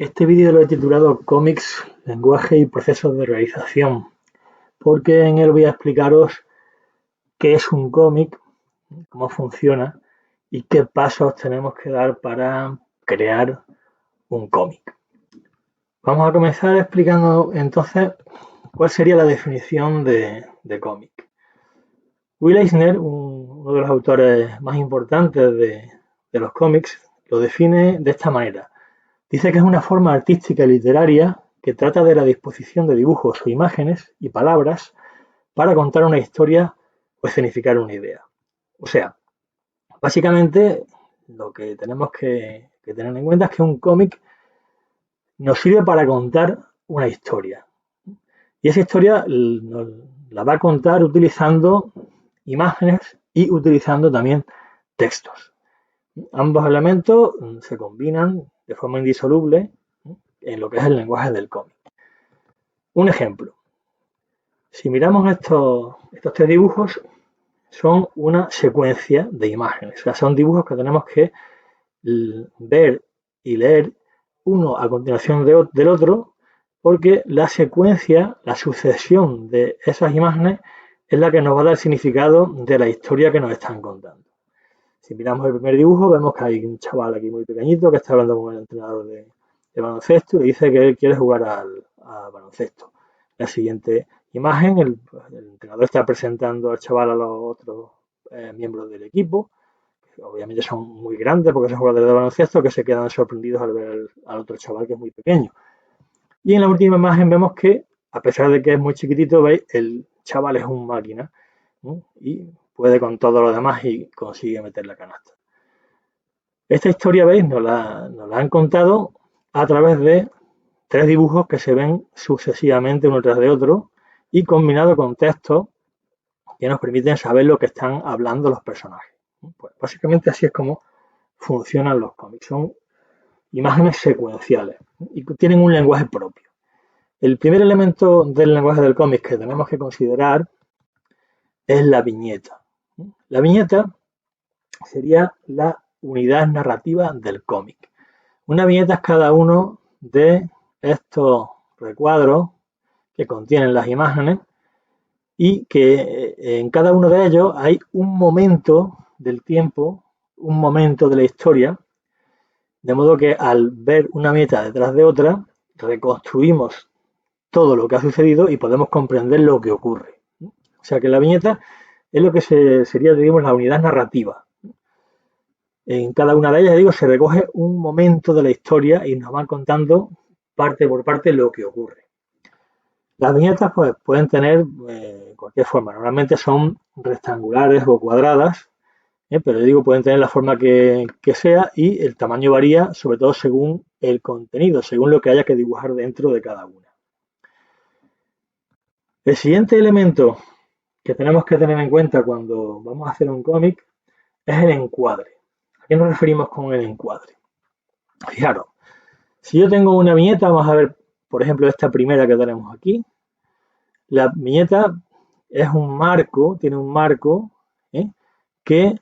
Este vídeo lo he titulado Cómics, lenguaje y procesos de realización, porque en él voy a explicaros qué es un cómic, cómo funciona y qué pasos tenemos que dar para crear un cómic. Vamos a comenzar explicando entonces cuál sería la definición de cómic. Will Eisner, uno de los autores más importantes de los cómics, lo define de esta manera. Dice que es una forma artística y literaria que trata de la disposición de dibujos o imágenes y palabras para contar una historia o escenificar una idea. O sea, básicamente lo que tenemos que tener en cuenta es que un cómic nos sirve para contar una historia. Y esa historia nos la va a contar utilizando imágenes y utilizando también textos. Ambos elementos se combinan de forma indisoluble en lo que es el lenguaje del cómic. Un ejemplo. Si miramos estos tres dibujos, son una secuencia de imágenes. O sea, son dibujos que tenemos que ver y leer uno a continuación del otro, porque la secuencia, la sucesión de esas imágenes es la que nos va a dar significado de la historia que nos están contando. Si miramos el primer dibujo, vemos que hay un chaval aquí muy pequeñito que está hablando con el entrenador de baloncesto y le dice que él quiere jugar a baloncesto. La siguiente imagen, el entrenador está presentando al chaval a los otros miembros del equipo, que obviamente son muy grandes porque son jugadores de baloncesto que se quedan sorprendidos al ver al otro chaval que es muy pequeño. Y en la última imagen vemos que, a pesar de que es muy chiquitito, veis, el chaval es un máquina, ¿no? Y puede con todo lo demás y consigue meter la canasta. Esta historia, veis, nos la han contado a través de tres dibujos que se ven sucesivamente uno tras de otro y combinado con textos que nos permiten saber lo que están hablando los personajes. Pues básicamente así es como funcionan los cómics. Son imágenes secuenciales y tienen un lenguaje propio. El primer elemento del lenguaje del cómic que tenemos que considerar es la viñeta. La viñeta sería la unidad narrativa del cómic. Una viñeta es cada uno de estos recuadros que contienen las imágenes y que en cada uno de ellos hay un momento del tiempo, un momento de la historia, de modo que al ver una viñeta detrás de otra, reconstruimos todo lo que ha sucedido y podemos comprender lo que ocurre. O sea que la viñeta es lo que sería, digamos, la unidad narrativa. En cada una de ellas, digo, se recoge un momento de la historia y nos van contando parte por parte lo que ocurre. Las viñetas pues, pueden tener cualquier forma. Normalmente son rectangulares o cuadradas, pero digo, pueden tener la forma que sea y el tamaño varía, sobre todo según el contenido, según lo que haya que dibujar dentro de cada una. El siguiente elemento que tenemos que tener en cuenta cuando vamos a hacer un cómic es el encuadre. ¿A qué nos referimos con el encuadre? Fijaros, si yo tengo una viñeta, vamos a ver, por ejemplo, esta primera que tenemos aquí. La viñeta es un marco, tiene un marco que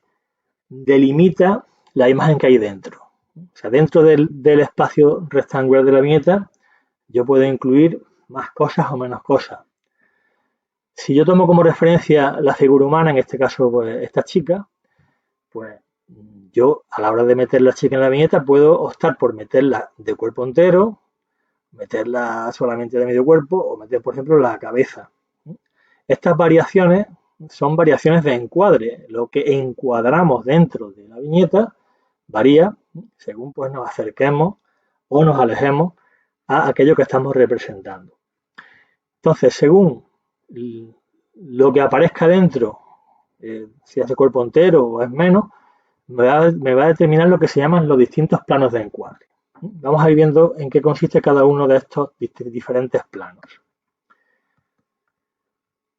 delimita la imagen que hay dentro. O sea, dentro del espacio rectangular de la viñeta, yo puedo incluir más cosas o menos cosas. Si yo tomo como referencia la figura humana, en este caso pues, esta chica, pues yo a la hora de meter la chica en la viñeta puedo optar por meterla de cuerpo entero, meterla solamente de medio cuerpo o meter, por ejemplo, la cabeza. Estas variaciones son variaciones de encuadre. Lo que encuadramos dentro de la viñeta varía según pues, nos acerquemos o nos alejemos a aquello que estamos representando. Entonces, según lo que aparezca dentro, si es de cuerpo entero o es menos, me va a determinar lo que se llaman los distintos planos de encuadre. Vamos a ir viendo en qué consiste cada uno de estos diferentes planos.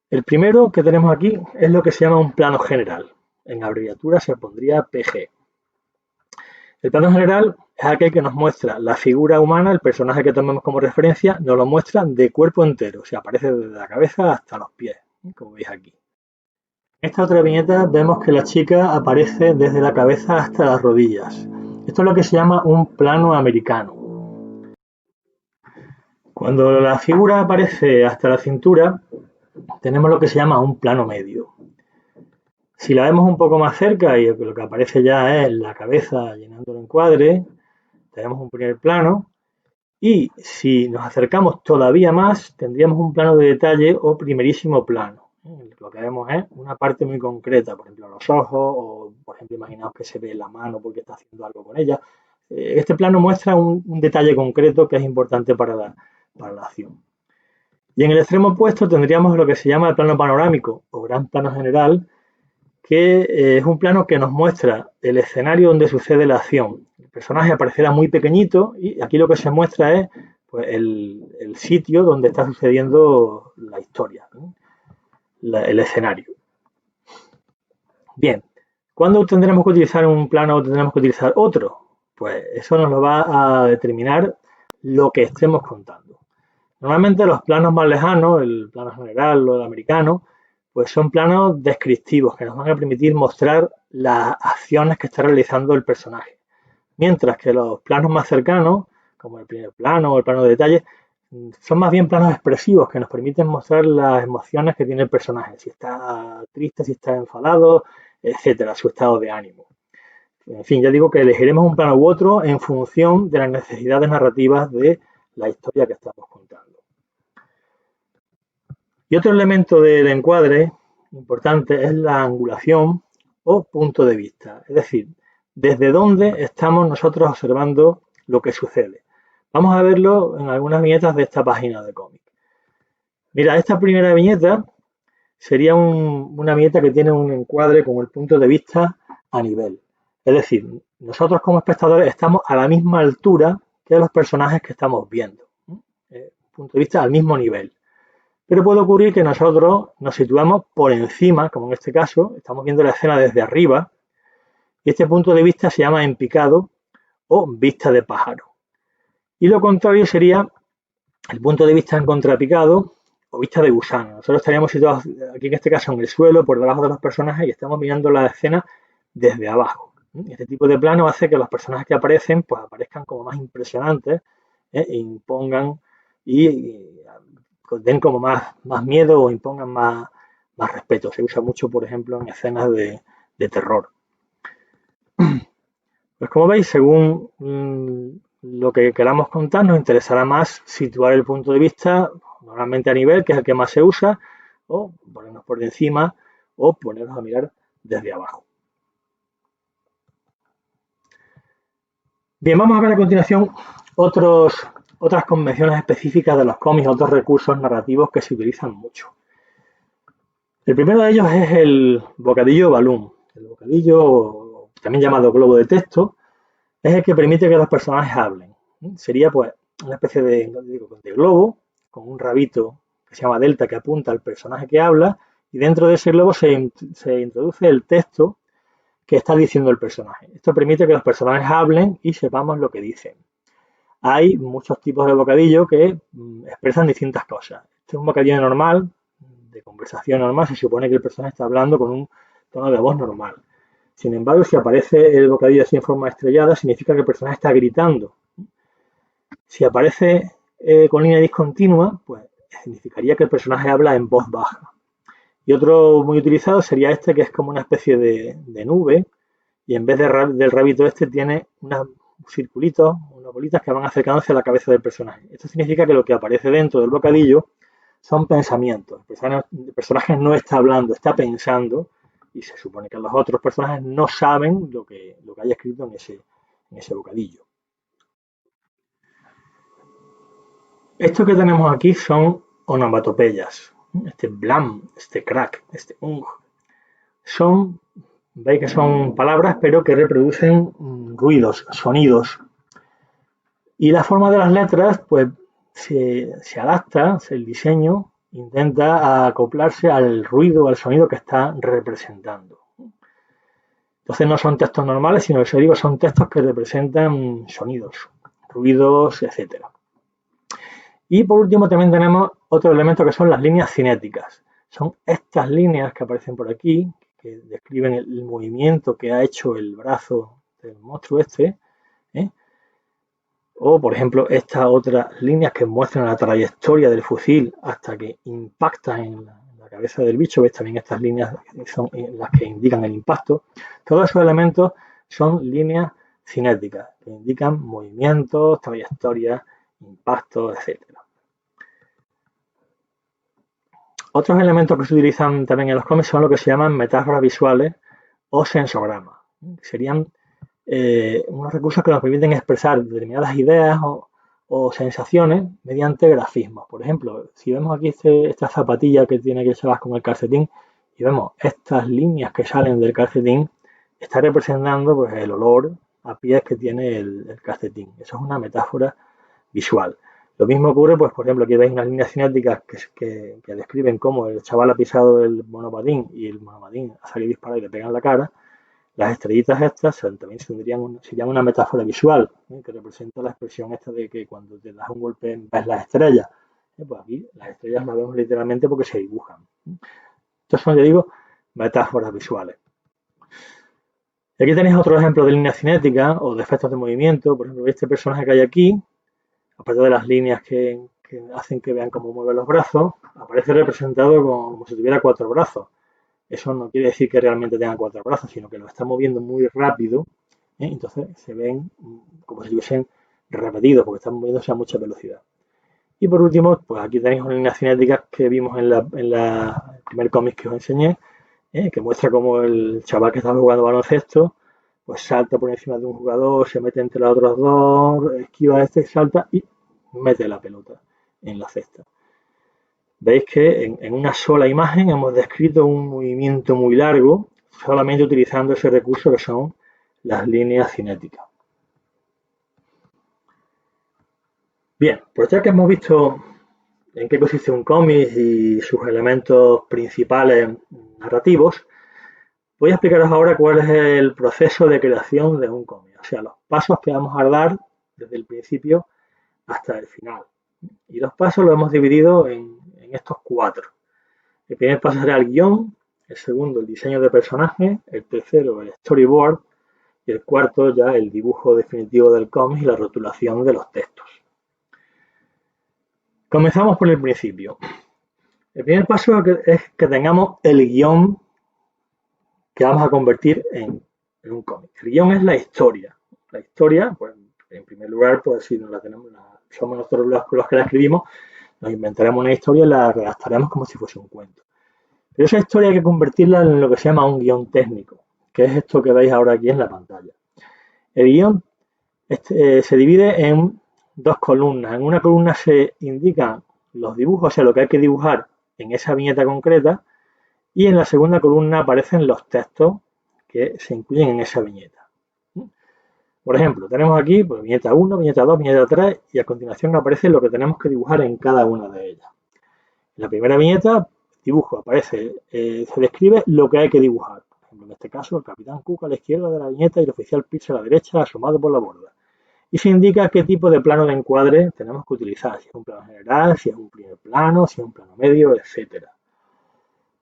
El primero que tenemos aquí es lo que se llama un plano general. En abreviatura se pondría PG. El plano general es aquel que nos muestra la figura humana, el personaje que tomamos como referencia, nos lo muestra de cuerpo entero, o sea, aparece desde la cabeza hasta los pies, como veis aquí. En esta otra viñeta vemos que la chica aparece desde la cabeza hasta las rodillas. Esto es lo que se llama un plano americano. Cuando la figura aparece hasta la cintura, tenemos lo que se llama un plano medio. Si la vemos un poco más cerca y lo que aparece ya es la cabeza llenando el encuadre, tenemos un primer plano. Y si nos acercamos todavía más, tendríamos un plano de detalle o primerísimo plano. Lo que vemos es una parte muy concreta, por ejemplo, los ojos, o por ejemplo, imaginaos que se ve la mano porque está haciendo algo con ella. Este plano muestra un detalle concreto que es importante para la acción. Y en el extremo opuesto tendríamos lo que se llama el plano panorámico o gran plano general, que es un plano que nos muestra el escenario donde sucede la acción. El personaje aparecerá muy pequeñito y aquí lo que se muestra es pues, el sitio donde está sucediendo la historia, ¿no? El escenario. Bien, ¿cuándo tendremos que utilizar un plano o tendremos que utilizar otro? Pues eso nos lo va a determinar lo que estemos contando. Normalmente los planos más lejanos, el plano general o el americano, pues son planos descriptivos que nos van a permitir mostrar las acciones que está realizando el personaje. Mientras que los planos más cercanos, como el primer plano o el plano de detalle, son más bien planos expresivos que nos permiten mostrar las emociones que tiene el personaje, si está triste, si está enfadado, etcétera, su estado de ánimo. En fin, ya digo que elegiremos un plano u otro en función de las necesidades narrativas de la historia que estamos contando. Y otro elemento del encuadre importante es la angulación o punto de vista, es decir, desde dónde estamos nosotros observando lo que sucede. Vamos a verlo en algunas viñetas de esta página de cómic. Mira, esta primera viñeta sería una viñeta que tiene un encuadre con el punto de vista a nivel. Es decir, nosotros como espectadores estamos a la misma altura que los personajes que estamos viendo. Punto de vista al mismo nivel. Pero puede ocurrir que nosotros nos situamos por encima, como en este caso, estamos viendo la escena desde arriba, y este punto de vista se llama en picado o vista de pájaro. Y lo contrario sería el punto de vista en contrapicado o vista de gusano. Nosotros estaríamos situados aquí en este caso en el suelo, por debajo de los personajes, y estamos mirando la escena desde abajo. Este tipo de plano hace que los personajes que aparecen pues aparezcan como más impresionantes, e impongan y den como más miedo o impongan más respeto. Se usa mucho, por ejemplo, en escenas de terror. Pues como veis, según lo que queramos contar, nos interesará más situar el punto de vista normalmente a nivel, que es el que más se usa, o ponernos por encima o ponernos a mirar desde abajo. Bien, vamos a ver a continuación otras convenciones específicas de los cómics, otros recursos narrativos que se utilizan mucho. El primero de ellos es el bocadillo balloon. El bocadillo, también llamado globo de texto, es el que permite que los personajes hablen. Sería pues una especie de globo con un rabito que se llama delta que apunta al personaje que habla y dentro de ese globo se introduce el texto que está diciendo el personaje. Esto permite que los personajes hablen y sepamos lo que dicen. Hay muchos tipos de bocadillo que expresan distintas cosas. Este es un bocadillo normal, de conversación normal, se supone que el personaje está hablando con un tono de voz normal. Sin embargo, si aparece el bocadillo así en forma estrellada, significa que el personaje está gritando. Si aparece con línea discontinua, pues significaría que el personaje habla en voz baja. Y otro muy utilizado sería este, que es como una especie de nube, y en vez del rabito este tiene unos circulitos, unas bolitas que van acercándose a la cabeza del personaje. Esto significa que lo que aparece dentro del bocadillo son pensamientos. El personaje no está hablando, está pensando, y se supone que los otros personajes no saben lo que haya escrito en ese bocadillo. Esto que tenemos aquí son onomatopeyas. Este blam, este crack, este son, veis que son palabras, pero que reproducen ruidos, sonidos. Y la forma de las letras, pues se adapta, el diseño intenta acoplarse al ruido, al sonido que está representando. Entonces no son textos normales, sino que digo, son textos que representan sonidos, ruidos, etcétera. Y por último también tenemos otro elemento que son las líneas cinéticas. Son estas líneas que aparecen por aquí, que describen el movimiento que ha hecho el brazo del monstruo este, o O, por ejemplo, estas otras líneas que muestran la trayectoria del fusil hasta que impacta en la cabeza del bicho. ¿Ves? También estas líneas son las que indican el impacto. Todos esos elementos son líneas cinéticas que indican movimientos, trayectorias, impactos, etcétera. Otros elementos que se utilizan también en los cómics son lo que se llaman metáforas visuales o sensogramas. Serían unos recursos que nos permiten expresar determinadas ideas o sensaciones mediante grafismos. Por ejemplo, si vemos aquí esta zapatilla que tiene que llevar con el calcetín y vemos estas líneas que salen del calcetín, está representando pues, el olor a pies que tiene el calcetín. Eso es una metáfora visual. Lo mismo ocurre, pues, por ejemplo, aquí veis unas líneas cinéticas que describen cómo el chaval ha pisado el monopatín y el monopatín ha salido disparado y le pega en la cara. Las estrellitas estas también serían una metáfora visual, que representa la expresión esta de que cuando te das un golpe ves las estrellas. Pues aquí las estrellas las vemos literalmente porque se dibujan. Estos son, ya digo, metáforas visuales. Y aquí tenéis otro ejemplo de líneas cinéticas o de efectos de movimiento. Por ejemplo, este personaje que hay aquí, aparte de las líneas que hacen que vean cómo mueve los brazos, aparece representado como si tuviera 4 brazos. Eso no quiere decir que realmente tenga 4 brazos, sino que lo está moviendo muy rápido, entonces se ven como si estuviesen repetidos, porque están moviéndose a mucha velocidad. Y por último, pues aquí tenéis unas líneas cinéticas que vimos en el primer cómic que os enseñé, que muestra cómo el chaval que está jugando baloncesto, pues salta por encima de un jugador, se mete entre los otros dos, esquiva salta y mete la pelota en la cesta. Veis que en una sola imagen hemos descrito un movimiento muy largo, solamente utilizando ese recurso que son las líneas cinéticas. Bien, pues ya que hemos visto en qué consiste un cómic y sus elementos principales narrativos, voy a explicaros ahora cuál es el proceso de creación de un cómic, o sea, los pasos que vamos a dar desde el principio hasta el final. Y los pasos los hemos dividido en estos 4. El primer paso será el guión, el segundo el diseño de personajes, el tercero el storyboard y el cuarto ya el dibujo definitivo del cómic y la rotulación de los textos. Comenzamos por el principio. El primer paso es que tengamos el guión que vamos a convertir en un cómic. El guión es la historia. La historia, pues en primer lugar, pues si no la tenemos, somos nosotros los que la escribimos, nos inventaremos una historia y la redactaremos como si fuese un cuento. Pero esa historia hay que convertirla en lo que se llama un guión técnico, que es esto que veis ahora aquí en la pantalla. El guión se divide en 2 columnas. En una columna se indican los dibujos, o sea, lo que hay que dibujar en esa viñeta concreta, y en la segunda columna aparecen los textos que se incluyen en esa viñeta. Por ejemplo, tenemos aquí pues, viñeta 1, viñeta 2, viñeta 3 y a continuación aparece lo que tenemos que dibujar en cada una de ellas. En la primera viñeta, dibujo, aparece, se describe lo que hay que dibujar. Por ejemplo, en este caso, el capitán Cook a la izquierda de la viñeta y el oficial Pitts a la derecha, asomado por la borda. Y se indica qué tipo de plano de encuadre tenemos que utilizar, si es un plano general, si es un primer plano, si es un plano medio, etc.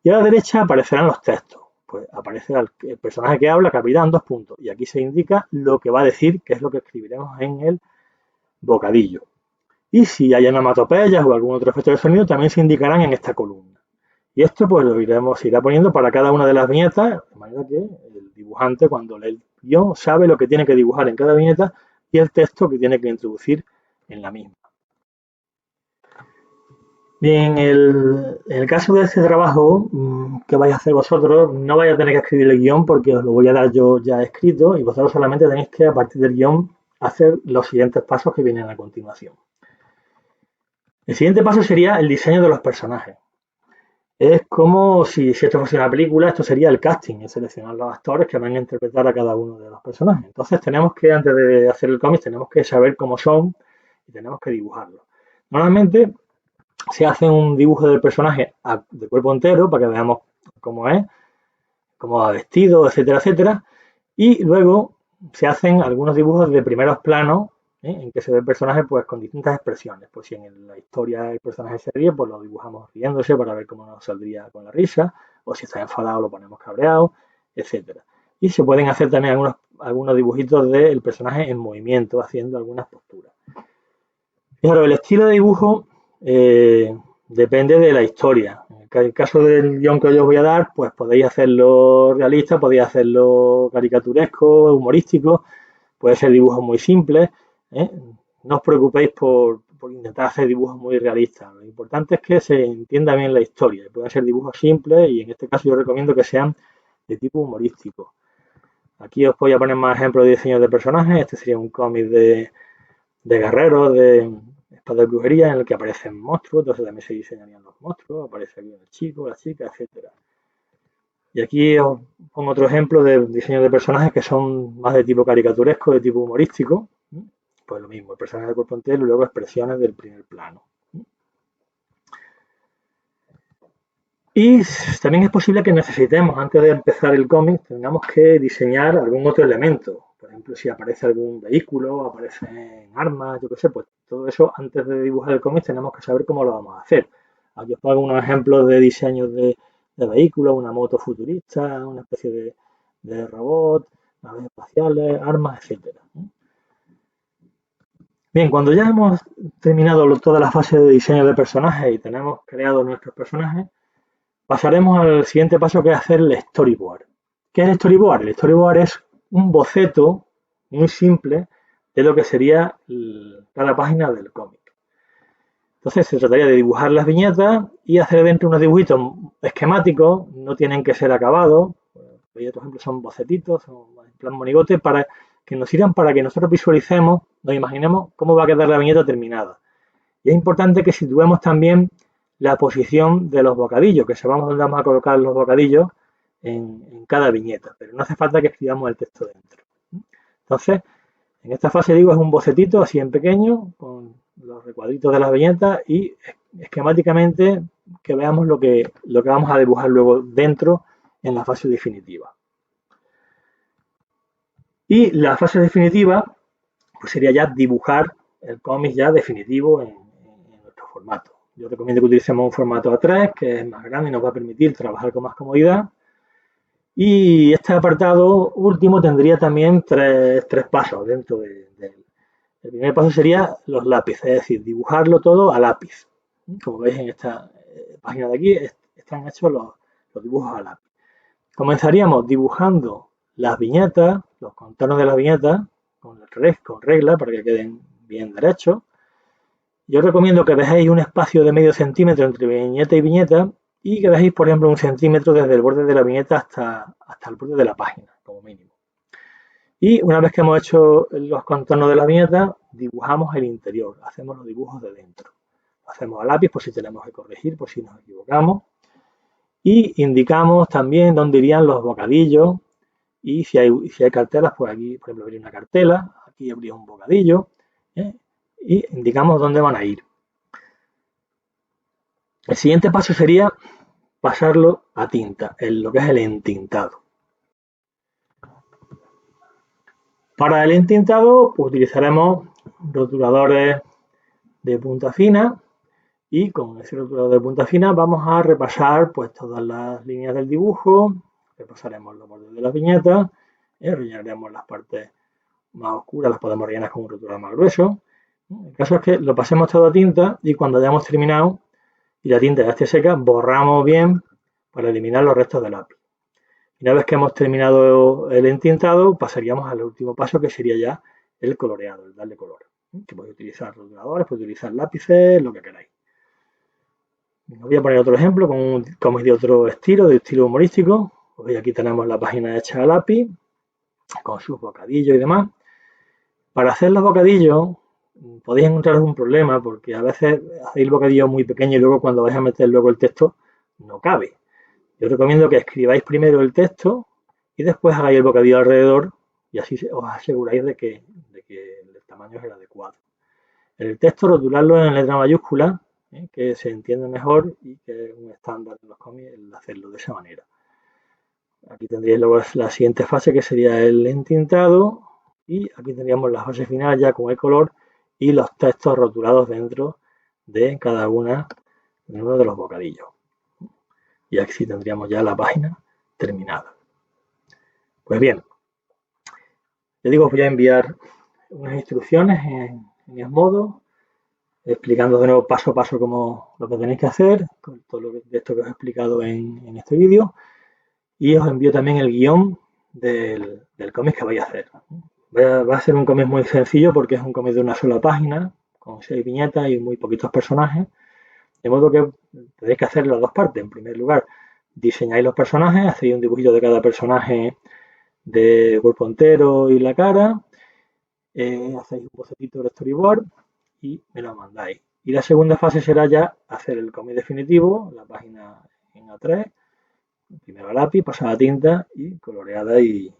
Y a la derecha aparecerán los textos. Pues aparecerá el personaje que habla, capitán, 2 puntos. Y aquí se indica lo que va a decir, que es lo que escribiremos en el bocadillo. Y si hay onomatopeyas o algún otro efecto de sonido, también se indicarán en esta columna. Y esto pues lo se irá poniendo para cada una de las viñetas, de manera que el dibujante cuando lee el guión sabe lo que tiene que dibujar en cada viñeta y el texto que tiene que introducir en la misma. Bien, en el caso de este trabajo que vais a hacer vosotros, no vais a tener que escribir el guión porque os lo voy a dar yo ya escrito y vosotros solamente tenéis que, a partir del guión, hacer los siguientes pasos que vienen a continuación. El siguiente paso sería el diseño de los personajes. Es como si esto fuese una película, esto sería el casting, es seleccionar los actores que van a interpretar a cada uno de los personajes. Entonces tenemos que, antes de hacer el cómic, tenemos que saber cómo son y tenemos que dibujarlos. Normalmente se hace un dibujo del personaje de cuerpo entero para que veamos cómo es, cómo va vestido, etcétera, etcétera. Y luego se hacen algunos dibujos de primeros planos en que se ve el personaje pues con distintas expresiones. Pues si en la historia el personaje se ríe, pues lo dibujamos riéndose para ver cómo nos saldría con la risa, o si está enfadado lo ponemos cabreado, etcétera. Y se pueden hacer también algunos dibujitos del personaje en movimiento, haciendo algunas posturas. Claro, el estilo de dibujo depende de la historia. En el caso del guión que yo os voy a dar, pues podéis hacerlo realista, podéis hacerlo caricaturesco, humorístico, puede ser dibujos muy simples, ¿eh? No os preocupéis por intentar hacer dibujos muy realistas. Lo importante es que se entienda bien la historia. Pueden ser dibujos simples y en este caso yo recomiendo que sean de tipo humorístico. Aquí os voy a poner más ejemplos de diseños de personajes. Este sería un cómic de guerreros, de espadas de brujería, en el que aparecen monstruos, entonces también se diseñarían los monstruos, aparece aquí el chico, la chica, etcétera. Y aquí os pongo otro ejemplo de diseños de personajes que son más de tipo caricaturesco, de tipo humorístico. Pues lo mismo, el personaje de cuerpo entero y luego expresiones del primer plano. Y también es posible que necesitemos, antes de empezar el cómic, tengamos que diseñar algún otro elemento. Por ejemplo, si aparece algún vehículo, aparecen armas, yo qué sé, pues todo eso antes de dibujar el cómic tenemos que saber cómo lo vamos a hacer. Aquí os pongo unos ejemplos de diseños de vehículos, una moto futurista, una especie de robot, naves espaciales, armas, etcétera. Bien, cuando ya hemos terminado toda la fase de diseño de personajes y tenemos creados nuestros personajes, pasaremos al siguiente paso, que es hacer el storyboard. ¿Qué es el storyboard? El storyboard es un boceto muy simple de lo que sería cada página del cómic. Entonces se trataría de dibujar las viñetas y hacer dentro unos dibujitos esquemáticos, no tienen que ser acabados. Por ejemplo, son bocetitos, son en plan monigote, para que nos sirvan para que nosotros visualicemos, nos imaginemos cómo va a quedar la viñeta terminada. Y es importante que situemos también la posición de los bocadillos, que sepamos dónde vamos a colocar los bocadillos en cada viñeta, pero no hace falta que escribamos el texto dentro. Entonces, en esta fase digo es un bocetito así en pequeño, con los recuadritos de las viñetas y esquemáticamente que veamos lo que vamos a dibujar luego dentro en la fase definitiva. Y la fase definitiva pues sería ya dibujar el cómic ya definitivo en nuestro formato. Yo recomiendo que utilicemos un formato A3, que es más grande y nos va a permitir trabajar con más comodidad. Y este apartado último tendría también tres pasos dentro de él. El primer paso sería los lápices, es decir, dibujarlo todo a lápiz. Como veis en esta página de aquí, están hechos los dibujos a lápiz. Comenzaríamos dibujando las viñetas, los contornos de las viñetas, con regla para que queden bien derechos. Yo recomiendo que dejéis un espacio de medio centímetro entre viñeta y viñeta y que dejéis, por ejemplo, un centímetro desde el borde de la viñeta hasta el borde de la página, como mínimo. Y una vez que hemos hecho los contornos de la viñeta, dibujamos el interior, hacemos los dibujos de dentro. Lo hacemos a lápiz por si tenemos que corregir, por si nos equivocamos. Y indicamos también dónde irían los bocadillos y si hay cartelas, pues aquí, por ejemplo, habría una cartela, aquí habría un bocadillo, ¿eh? Y indicamos dónde van a ir. El siguiente paso sería pasarlo a tinta, lo que es el entintado. Para el entintado, pues utilizaremos rotuladores de punta fina y con ese rotulador de punta fina vamos a repasar pues todas las líneas del dibujo, repasaremos los bordes de las viñetas, rellenaremos las partes más oscuras, las podemos rellenar con un rotulador más grueso. El caso es que lo pasemos todo a tinta y cuando hayamos terminado y la tinta ya esté seca, borramos bien para eliminar los restos de lápiz. Y una vez que hemos terminado el entintado, pasaríamos al último paso, que sería ya el coloreado, el darle color. Que podéis utilizar rotuladores, podéis utilizar lápices, lo que queráis. Os voy a poner otro ejemplo con un cómic de otro estilo, de estilo humorístico. Pues aquí tenemos la página hecha a lápiz, con sus bocadillos y demás. Para hacer los bocadillos podéis encontraros un problema, porque a veces hacéis el bocadillo muy pequeño y luego cuando vais a meter luego el texto no cabe. Yo recomiendo que escribáis primero el texto y después hagáis el bocadillo alrededor y así os aseguráis de que el tamaño es el adecuado. El texto rotularlo en letra mayúscula, que se entiende mejor y que es un estándar de los cómics el hacerlo de esa manera. Aquí tendríais luego la siguiente fase, que sería el entintado, y aquí tendríamos la fase final ya con el color y los textos rotulados dentro de cada uno de los bocadillos. Y así tendríamos ya la página terminada. Pues bien, les digo, os voy a enviar unas instrucciones en Gizmodo explicando de nuevo paso a paso cómo lo que tenéis que hacer, con todo de esto que os he explicado en este vídeo, y os envío también el guión del cómic que vais a hacer. Va a ser un cómic muy sencillo porque es un cómic de una sola página, con 6 viñetas y muy poquitos personajes, de modo que tenéis que hacer las dos partes. En primer lugar, diseñáis los personajes, hacéis un dibujito de cada personaje de cuerpo entero y la cara, hacéis un bocetito de storyboard y me lo mandáis. Y la segunda fase será ya hacer el cómic definitivo, la página en A3, primero a lápiz, pasada a tinta y coloreada y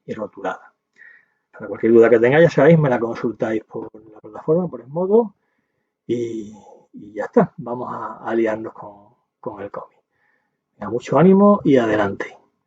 rotulada. Para cualquier duda que tengáis, ya sabéis, me la consultáis por la plataforma, por el modo y ya está. Vamos a liarnos con el cómic. Mucho ánimo y adelante.